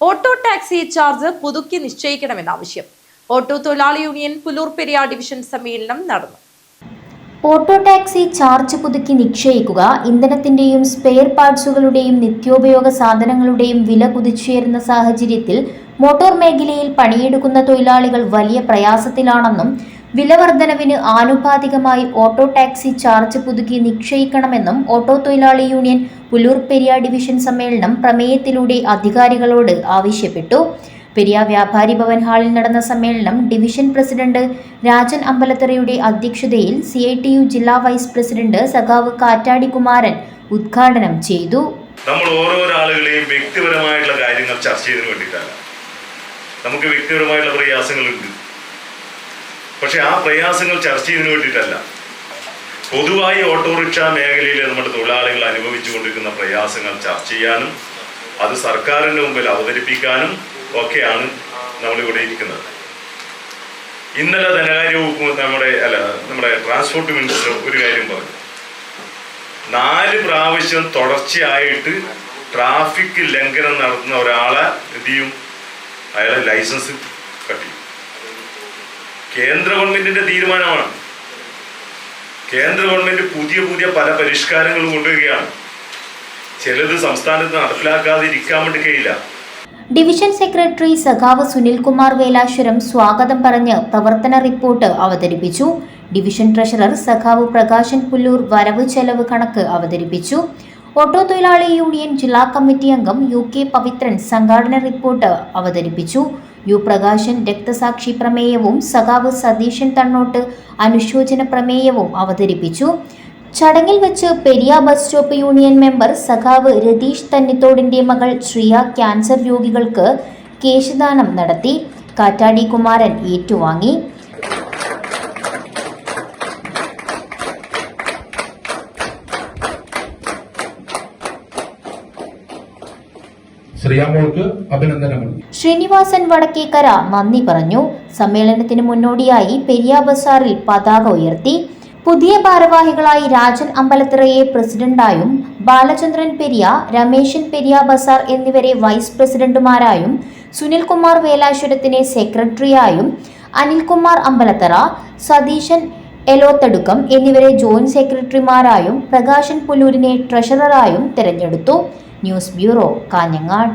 Auto taxi charge പുതുക്കി നിശ്ചയിക്കണമെന്നാവശ്യം. Auto തൊഴിലാളി union Pullur Periyar division സമ്മേളനം നടന്നു. ഓട്ടോ ടാക്സി ചാർജ് പുതുക്കി നിശ്ചയിക്കുക, ഇന്ധനത്തിന്റെയും സ്പെയർ പാർട്സുകളുടെയും നിത്യോപയോഗ സാധനങ്ങളുടെയും വില കുതിച്ചുയരുന്ന സാഹചര്യത്തിൽ മോട്ടോർ മേഖലയിൽ പണിയെടുക്കുന്ന തൊഴിലാളികൾ വലിയ പ്രയാസത്തിലാണെന്നും വില വർധനവിന് ആനുപാതികമായി ഓട്ടോ ടാക്സി ചാർജ് പുതുക്കി നിശ്ചയിക്കണമെന്നും ഓട്ടോ തൊഴിലാളി യൂണിയൻ പുല്ലൂർ പെരിയാർ ഡിവിഷൻ സമ്മേളനം പ്രമേയത്തിലൂടെ അധികാരികളോട് ആവശ്യപ്പെട്ടു. പെരിയാർ വ്യാപാരി ഭവൻ ഹാളിൽ നടന്ന സമ്മേളനം ഡിവിഷൻ പ്രസിഡന്റ് രാജൻ അമ്പലത്തറയുടെ അധ്യക്ഷതയിൽ CITU ജില്ലാ വൈസ് പ്രസിഡന്റ് സഖാവ് കാറ്റാടി കുമാരൻ ഉദ്ഘാടനം ചെയ്തു. നമ്മൾ ഓരോ ആളുകളെയും വ്യക്തിപരമായിട്ടുള്ള കാര്യങ്ങൾ ചർച്ച ചെയ്തതിനു വേണ്ടിയിട്ടാണ്. നമുക്ക് വ്യക്തിപരമായിട്ടുള്ള പ്രയാസങ്ങളുണ്ട്, പക്ഷെ ആ പ്രയാസങ്ങൾ ചർച്ച ചെയ്തതിനു വേണ്ടിയിട്ടല്ല. പൊതുവായി ഓട്ടോറിക്ഷ മേഖലയിൽ നമ്മുടെ തൊഴിലാളികൾ അനുഭവിച്ചുകൊണ്ടിരിക്കുന്ന പ്രയാസങ്ങൾ ചർച്ച ചെയ്യാനും അത് സർക്കാരിൻ്റെ മുമ്പിൽ അവതരിപ്പിക്കാനും ഒക്കെയാണ് നമ്മളിവിടെ ഇരിക്കുന്നത്. ഇന്നലെ ധനകാര്യ വകുപ്പ് നമ്മുടെ ട്രാൻസ്പോർട്ട് മിനിസ്റ്റർ ഒരു കാര്യം പറഞ്ഞു. 4 പ്രാവശ്യം തുടർച്ചയായിട്ട് ട്രാഫിക് ലംഘനം നടത്തുന്ന ഒരാളെ എന്ത് ചെയ്യും? അയാളെ ലൈസൻസ് കട്ട് ചെയ്യും. കേന്ദ്ര ഗവൺമെന്റിന്റെ തീരുമാനമാണ്. കേന്ദ്ര ഗവൺമെന്റ് പുതിയ പല പരിഷ്കാരങ്ങളും കൊണ്ടുവരികയാണ്. ചിലത് സംസ്ഥാനത്ത് നടപ്പിലാക്കാതിരിക്കാൻ വേണ്ടി കഴിയില്ല. ഡിവിഷൻ സെക്രട്ടറി സഖാവ് സുനിൽകുമാർ വേലാശ്വരം സ്വാഗതം പറഞ്ഞ് പ്രവർത്തന റിപ്പോർട്ട് അവതരിപ്പിച്ചു. ഡിവിഷൻ ട്രഷറർ സഖാവ് പ്രകാശൻ പുല്ലൂർ വരവ് ചെലവ് കണക്ക് അവതരിപ്പിച്ചു. ഓട്ടോ തൊഴിലാളി യൂണിയൻ ജില്ലാ കമ്മിറ്റി അംഗം UK പവിത്രൻ സംഘാടന റിപ്പോർട്ട് അവതരിപ്പിച്ചു. U പ്രകാശൻ രക്തസാക്ഷി പ്രമേയവും സഖാവ് സതീശൻ തണ്ണോട്ട് അനുശോചന പ്രമേയവും അവതരിപ്പിച്ചു. ചടങ്ങിൽ വെച്ച് Periyar bus stop union member സഖാവ് രതീഷ് തന്നിത്തോടിന്റെ മകൾ ശ്രിയ ക്യാൻസർ രോഗികൾക്ക് കേശദാനം നടത്തി. കാറ്റാടി കുമാരൻ ഏറ്റുവാങ്ങി. ശ്രീനിവാസൻ വടക്കേക്കര നന്ദി പറഞ്ഞു. സമ്മേളനത്തിന് മുന്നോടിയായി പെരിയാർ ബസാറിൽ പതാക ഉയർത്തി. പുതിയ ഭാരവാഹികളായി രാജൻ അമ്പലത്തറയെ പ്രസിഡന്റായും ബാലചന്ദ്രൻ പെരിയ, രമേശൻ പെരിയാർ ബസാർ എന്നിവരെ വൈസ് പ്രസിഡന്റുമാരായും സുനിൽകുമാർ വേലാശ്വരത്തിനെ സെക്രട്ടറിയായും അനിൽകുമാർ അമ്പലത്തറ, സതീശൻ എലോത്തടുക്കം എന്നിവരെ ജോയിന്റ് സെക്രട്ടറിമാരായും പ്രകാശൻ പുല്ലൂരിനെ ട്രഷററായും തെരഞ്ഞെടുത്തു. News bureau, Kanhangad.